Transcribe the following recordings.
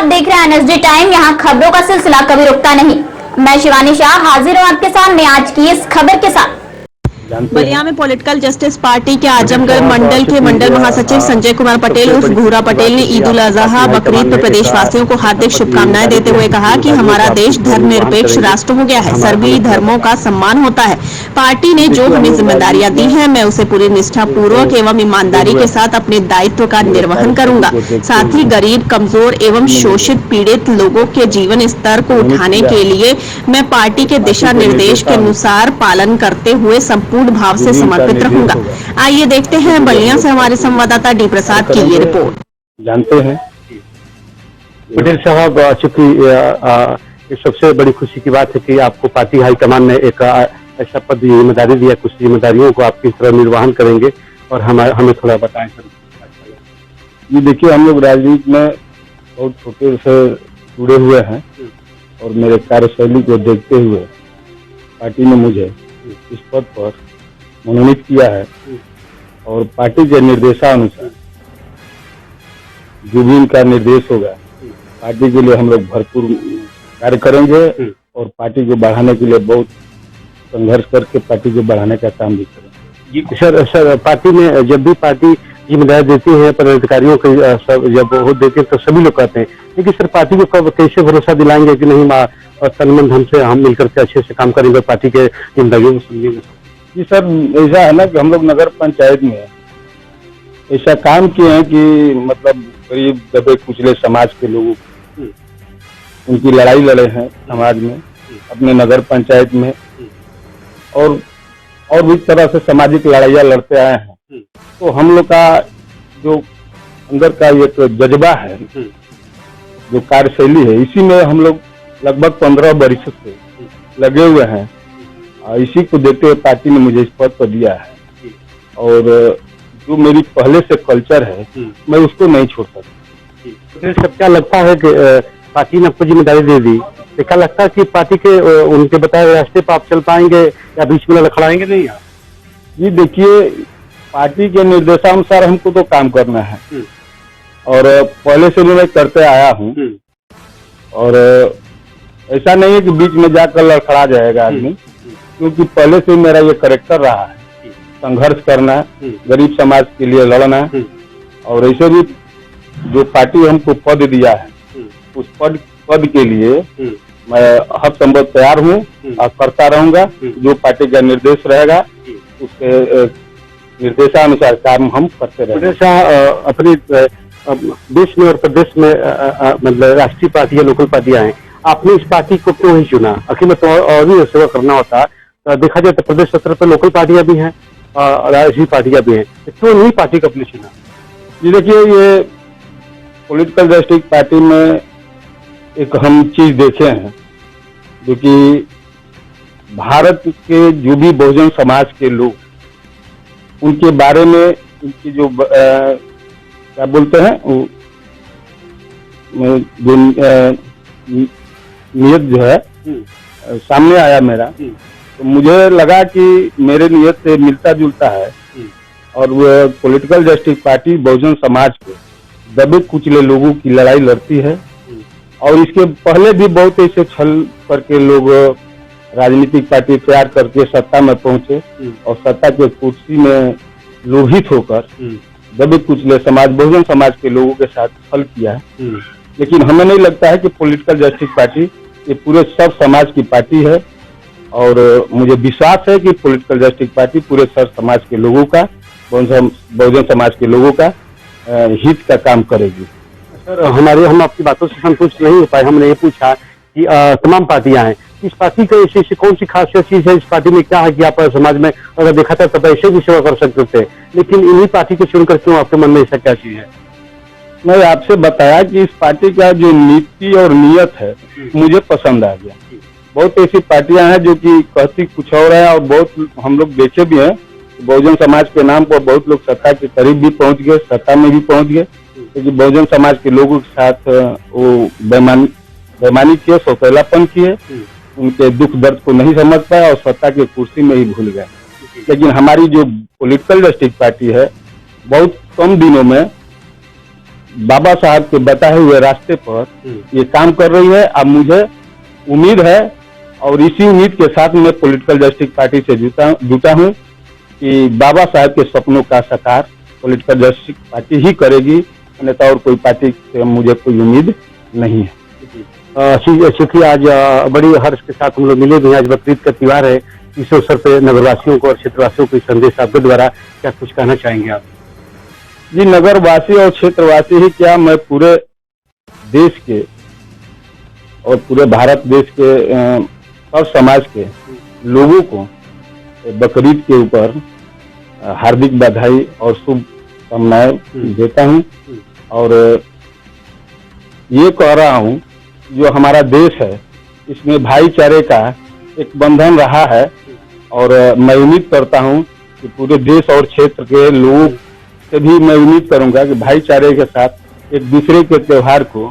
आप देख रहे हैं एनएसडी टाइम। यहाँ खबरों का सिलसिला कभी रुकता नहीं। मैं शिवानी शाह हाजिर हूँ आपके सामने आज की इस खबर के साथ। बलिया में पॉलिटिकल जस्टिस पार्टी के आजमगढ़ मंडल के मंडल महासचिव संजय कुमार पटेल उर्फ भूरा पटेल ने ईद उल अजहा बकरीद पर प्रदेशवासियों को हार्दिक शुभकामनाएं देते हुए कहा कि हमारा देश धर्मनिरपेक्ष राष्ट्र हो गया है, सभी धर्मों का सम्मान होता है। पार्टी ने जो हमें जिम्मेदारियां दी हैं, मैं उसे पूरी निष्ठा पूर्वक एवं ईमानदारी के साथ अपने दायित्व का निर्वहन करूंगा। साथ ही गरीब, कमजोर एवं शोषित पीड़ित लोगों के जीवन स्तर को उठाने के लिए मैं पार्टी के दिशा निर्देश के अनुसार पालन करते हुए संपूर्ण भाव से समर्पित रहूंगा। आइए देखते हैं बलिया से हमारे संवाददाता डी प्रसाद की ये रिपोर्ट। जानते हैं पटेल साहब, चूंकि सबसे बड़ी खुशी की बात है कि आपको पार्टी हाईकमान ने एक ऐसा पद जिम्मेदारी दिया, कुछ जिम्मेदारियों को आप किस तरह निर्वहन करेंगे और हमें थोड़ा बताएं सर। ये देखिए, हम लोग राजनीति में बहुत छोटे से जुड़े हुए हैं और मेरे कार्यशैली को देखते हुए पार्टी ने मुझे इस पद पर मनोनीत किया है और पार्टी के निर्देशानुसार जो भी इनका निर्देश होगा पार्टी के लिए हम लोग भरपूर कार्य करेंगे और पार्टी को बढ़ाने के लिए बहुत संघर्ष करके पार्टी को बढ़ाने का काम भी करेंगे। सर, पार्टी में जब भी पार्टी जिम्मेदारी देती है पदाधिकारियों को, जब वोट देते हैं तो सभी लोग कहते हैं, लेकिन सर पार्टी को कब कैसे भरोसा दिलाएंगे कि नहीं तनमन हमसे हम मिलकर के अच्छे से काम करेंगे, पार्टी के जिम्मेदारियों को समझेंगे? जी सर, ऐसा है ना कि हम लोग नगर पंचायत में ऐसा काम किए हैं कि मतलब गरीब दबे कुचले समाज के लोगों उनकी लड़ाई लड़े हैं समाज में, अपने नगर पंचायत में और भी तरह से सामाजिक लड़ाइयाँ लड़ते आए हैं। तो हम लोग का जो अंदर का एक जज्बा है, जो कार्यशैली है, इसी में हम लोग लगभग 15 वर्ष से लगे हुए हैं। इसी को देखते हुए पार्टी ने मुझे इस पद पर दिया है और जो मेरी पहले से कल्चर है मैं उसको नहीं छोड़ सकता। सर, क्या लगता है कि पार्टी ने आपको जिम्मेदारी दे दी, तो क्या लगता है कि पार्टी के उनके बताए रास्ते पर आप चल पाएंगे या बीच में लड़खड़ाएंगे नहीं? जी देखिए, पार्टी के निर्देशानुसार हमको तो काम करना है और पहले से भी मैं करते आया हूँ और ऐसा नहीं है कि बीच में जाकर लड़खड़ा जाएगा आदमी, क्योंकि पहले से मेरा ये कैरेक्टर रहा है संघर्ष करना, गरीब समाज के लिए लड़ना। और ऐसे भी जो पार्टी हमको पद दिया है उस पद के लिए मैं हर संभव तैयार हूँ और करता रहूंगा। जो पार्टी का निर्देश रहेगा उसके निर्देशानुसार काम हम करते रहेंगे। अपने देश में और प्रदेश में मतलब राष्ट्रीय पार्टी या लोकल पार्टियां हैं, आपने इस पार्टी को क्यों नहीं चुना? आखिर में तो और भी सेवा करना होता। देखा जाए तो प्रदेश स्तर पर लोकल पार्टियां भी हैं और राष्ट्रीय पार्टियां भी हैं, तो क्यों नहीं पार्टी को अपने चुना? जी देखिए, ये पॉलिटिकल जस्टिस पार्टी में एक हम चीज देखे हैं जो कि भारत के जो भी बहुजन समाज के लोग उनके बारे में उनकी जो क्या बोलते हैं जो नियत जो है सामने आया मेरा, तो मुझे लगा कि मेरे नियत से मिलता जुलता है और वो political justice party Bahujan Samaj के दबे कुचले लोगों की लड़ाई लड़ती है। और इसके पहले भी बहुत ऐसे छल करके लोग राजनीतिक पार्टी तैयार करके सत्ता में पहुंचे और सत्ता के कुर्सी में लोभित होकर दबे कुचले समाज बहुजन समाज के लोगों के साथ छल किया है। लेकिन हमें नहीं लगता है कि पॉलिटिकल जस्टिस पार्टी ये पूरे सब समाज की पार्टी है और मुझे विश्वास है कि पॉलिटिकल जस्टिस पार्टी पूरे सब समाज के लोगों का, बहुजन समाज के लोगों का हित का काम करेगी। सर, हम आपकी बातों से संतुष्ट नहीं हो पाए। हमने ये पूछा कि तमाम पार्टियां हैं, इस पार्टी का ऐसी कौन सी खासियत चीज है इस पार्टी में, क्या है कि आप समाज में अगर देखा था तो ऐसे भी सेवा कर सकते थे, लेकिन इन्हीं पार्टी को चुनकर क्यों आपके मन में ऐसा क्या चीज है? मैं आपसे बताया कि इस पार्टी का जो नीति और नियत है मुझे पसंद आ गया। बहुत ऐसी पार्टियां हैं जो कि कहती कुछ और है और बहुत हम लोग देखे भी हैं, बहुजन समाज के नाम पर बहुत लोग सत्ता के करीब भी पहुंच गए, सत्ता में भी पहुंच गए, क्योंकि बहुजन समाज के लोगों के साथ वो बेईमानी किए, सौतेलापन किए, उनके दुख दर्द को नहीं समझ पाए और सत्ता की कुर्सी में ही भूल गए। लेकिन हमारी जो पॉलिटिकल जस्टिस पार्टी है बहुत कम दिनों में बाबा साहब के बताए हुए रास्ते पर ये काम कर रही है। अब मुझे उम्मीद है और इसी उम्मीद के साथ मैं पॉलिटिकल जस्टिस पार्टी से जुटा हूँ कि बाबा साहब के सपनों का साकार पॉलिटिकल जस्टिस पार्टी ही करेगी, अन्यथा और कोई पार्टी से मुझे कोई उम्मीद नहीं है। चूंकि आज बड़ी हर्ष के साथ हम लोग मिले भी हैं, आज बकरीद का त्योहार है, इस अवसर पे नगरवासियों को और क्षेत्रवासियों को संदेश आपके द्वारा क्या कुछ कहना चाहेंगे आप? जी, नगरवासी और क्षेत्रवासी ही क्या, मैं पूरे देश के और पूरे भारत देश के और समाज के लोगों को बकरीद के ऊपर हार्दिक बधाई और शुभकामनाएं देता हूं। और ये कह रहा हूं, जो हमारा देश है इसमें भाईचारे का एक बंधन रहा है और मैं उम्मीद करता हूं कि पूरे देश और क्षेत्र के लोगों से भी मैं उम्मीद करूंगा कि भाईचारे के साथ एक दूसरे के त्योहार को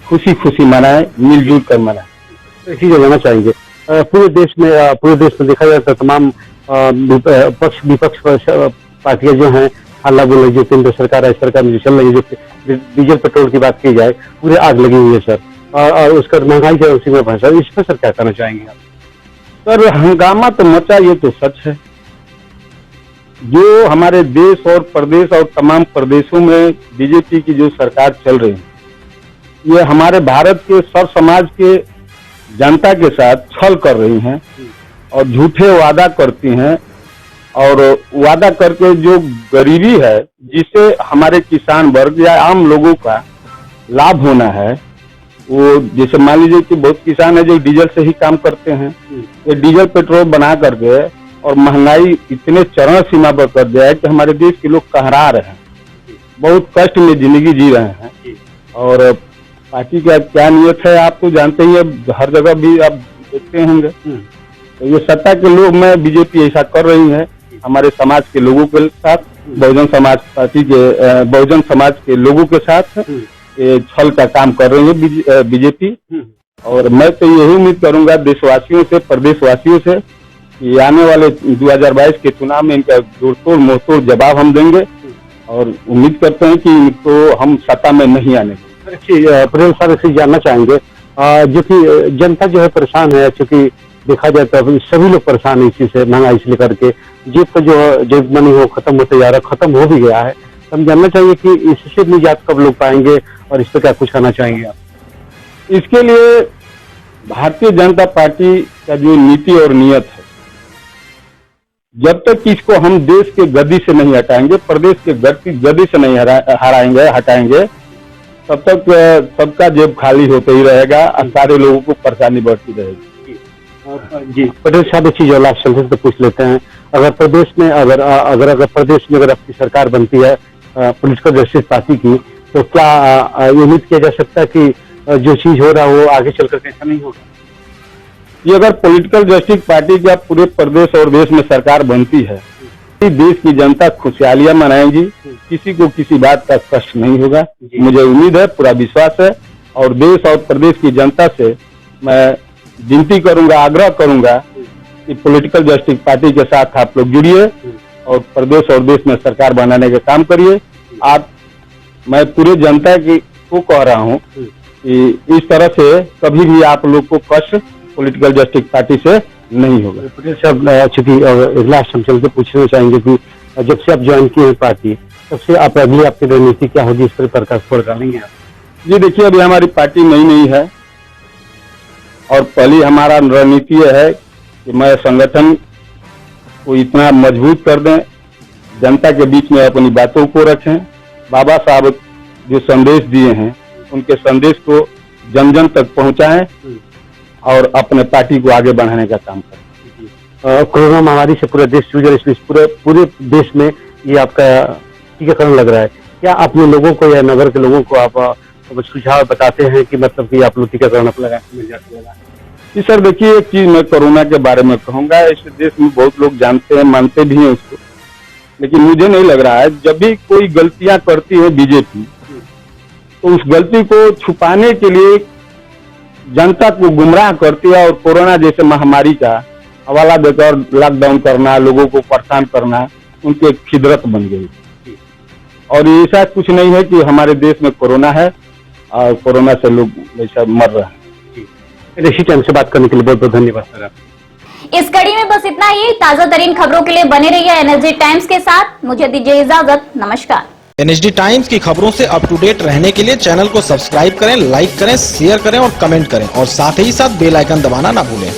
खुशी खुशी मनाएं, मिलजुल कर मनाएं। इसी जो कहना चाहेंगे पूरे देश में देखा जाए तो तमाम पक्ष विपक्ष पार्टियां जो हैं हल्ला बोल रही, जो केंद्र सरकार राज्य सरकार में जो चल रही है, जो डीजल पेट्रोल की बात की जाए पूरे आग लगी हुई है सर, और उसका महंगाई जो उसी में भाषा, इस पर सर क्या कहना चाहेंगे आप? सर, हंगामा तो मचा, ये तो सच है। जो हमारे देश और प्रदेश और तमाम प्रदेशों में बीजेपी की जो सरकार चल रही है, ये हमारे भारत के सर समाज के जनता के साथ छल कर रही हैं और झूठे वादा करती हैं, और वादा करके जो गरीबी है जिससे हमारे किसान वर्ग या आम लोगों का लाभ होना है, वो जैसे मान लीजिए कि बहुत किसान है जो डीजल से ही काम करते हैं, ये डीजल पेट्रोल बना करके और महंगाई इतने चरम सीमा पर कर दिया है कि हमारे देश के लोग कहरा रहे हैं, बहुत कष्ट में जिंदगी जी रहे हैं। और पार्टी का क्या नियत है आप तो जानते ही है, हर जगह भी आप देखते होंगे। तो ये सत्ता के लोग में बीजेपी ऐसा कर रही है हमारे समाज के लोगों के साथ, बहुजन समाज पार्टी के बहुजन समाज के लोगों के साथ ये छल का काम कर रही है बीजेपी। और मैं तो यही उम्मीद करूंगा देशवासियों से, प्रदेशवासियों से, कि आने वाले 2022 के चुनाव में इनका जोड़तोड़ मोड़तोड़ जवाब हम देंगे और उम्मीद करते हैं कि इनको हम सत्ता में नहीं आने देंगे। पटेल साहब से जानना चाहेंगे, जो कि जनता जो है परेशान है, क्योंकि देखा जाए तो सभी लोग परेशान है इसी से, महंगाई से लेकर के जेब का जो मनी हो खत्म होते जा रहा, खत्म हो भी गया है। हम जानना चाहिए कि इससे निजात कब लोग पाएंगे और इस पर क्या कुछ कहना चाहेंगे आप? इसके लिए भारतीय जनता पार्टी का जो नीति और नियत है, जब तक इसको हम देश के गद्दी से नहीं हटाएंगे, प्रदेश के गद्दी से नहीं हटाएंगे, तब तक सबका जेब खाली होते ही रहेगा और सारे लोगों को परेशानी बढ़ती रहेगी। जी पटेल साहब, एक चीज और लास्ट सेंटेंस पे पूछ लेते हैं, अगर प्रदेश में अगर प्रदेश में अगर आपकी सरकार बनती है पॉलिटिकल जस्टिस पार्टी की, तो क्या उम्मीद किया जा सकता है कि जो चीज हो रहा है वो आगे चलकर कैसा नहीं होगा? ये अगर पॉलिटिकल जस्टिस पार्टी का पूरे प्रदेश और देश में सरकार बनती है, देश की जनता खुशहालियां मनाएगी, किसी को किसी बात का कष्ट नहीं होगा। मुझे उम्मीद है, पूरा विश्वास है, और देश और प्रदेश की जनता से मैं विनती करूंगा, आग्रह करूंगा कि पॉलिटिकल जस्टिस पार्टी के साथ आप लोग जुड़िए और प्रदेश और देश में सरकार बनाने का काम करिए। मैं पूरे जनता को कह रहा हूं कि इस तरह से कभी भी आप लोग को कष्ट पॉलिटिकल जस्टिस पार्टी से नहीं होगा। पटेल साहब, चूंकि लास्ट हम चलते पूछना चाहेंगे कि जब से आप ज्वाइन किए हैं पार्टी, तब से आप अगली आपकी रणनीति क्या होगी, इस पर प्रकाश छोड़ डालेंगे आप? जी देखिए, अभी हमारी पार्टी नई है और पहली हमारा रणनीति है कि मैं संगठन को इतना मजबूत कर दें, जनता के बीच में अपनी बातों को रखें, बाबा साहब जो संदेश दिए हैं उनके संदेश को जन जन तक पहुंचाएं और अपने पार्टी को आगे बढ़ाने का काम करें। कोरोना महामारी से पूरा देश जूझ रहा है, इसलिए पूरे देश में ये आपका टीकाकरण लग रहा है। क्या अपने लोगों को या नगर के लोगों को आप सुझाव बताते हैं कि मतलब कि आप लोग टीकाकरण अपना मिल जाता है? जी सर, देखिए, एक चीज मैं कोरोना के बारे में कहूंगा, इस देश में बहुत लोग जानते हैं, मानते भी हैं उसको, लेकिन मुझे नहीं लग रहा है जब भी कोई गलतियां करती है बीजेपी, तो उस गलती को छुपाने के लिए जनता को गुमराह करती है और कोरोना जैसे महामारी का हवाला देकर लॉकडाउन करना, लोगों को परेशान करना उनकी एक फितरत बन गई। और ऐसा कुछ नहीं है कि हमारे देश में कोरोना है और कोरोना से लोग ऐसा मर रहे हैं। इसी टाइम से बात करने के लिए बहुत बहुत धन्यवाद सर आप। इस कड़ी में बस इतना ही। ताजा तरीन खबरों के लिए बने रहिए एनएसडी टाइम्स के साथ। मुझे दीजिए इजाजत। नमस्कार। एनएसडी टाइम्स की खबरों से अप टू डेट रहने के लिए चैनल को सब्सक्राइब करें, लाइक करें, शेयर करें और कमेंट करें और साथ ही साथ बेल आइकन दबाना ना भूलें।